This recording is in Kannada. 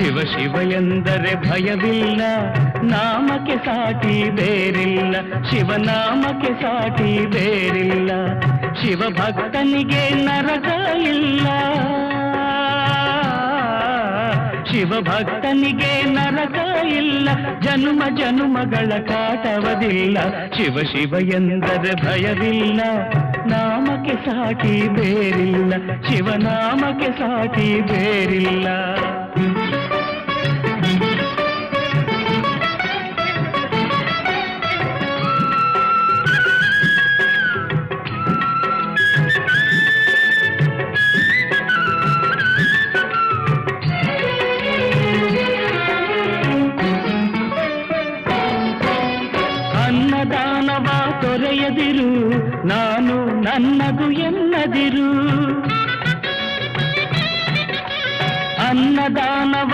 ಶಿವ ಶಿವ ಎಂದರೆ ಭಯವಿಲ್ಲ, ನಾಮಕ್ಕೆ ಸಾಟಿ ಬೇರಿಲ್ಲ. ಶಿವನಾಮಕ್ಕೆ ಸಾಟಿ ಬೇರಿಲ್ಲ. ಶಿವ ಭಕ್ತನಿಗೆ ನರಕ ಇಲ್ಲ, ಶಿವ ಭಕ್ತನಿಗೆ ನರಕ ಇಲ್ಲ. ಜನುಮ ಜನುಮಗಳ ಕಾಟವದಿಲ್ಲ. ಶಿವ ಶಿವ ಎಂದರೆ ಭಯವಿಲ್ಲ, ನಾಮಕ್ಕೆ ಸಾಟಿ ಬೇರಿಲ್ಲ. ಶಿವನಾಮಕ್ಕೆ ಸಾಟಿ ಬೇರಿಲ್ಲ. ಅನ್ನದಾನವ ತೊರೆಯದಿರು, ನಾನು ನನ್ನದು ಎನ್ನದಿರು. ಅನ್ನದಾನವ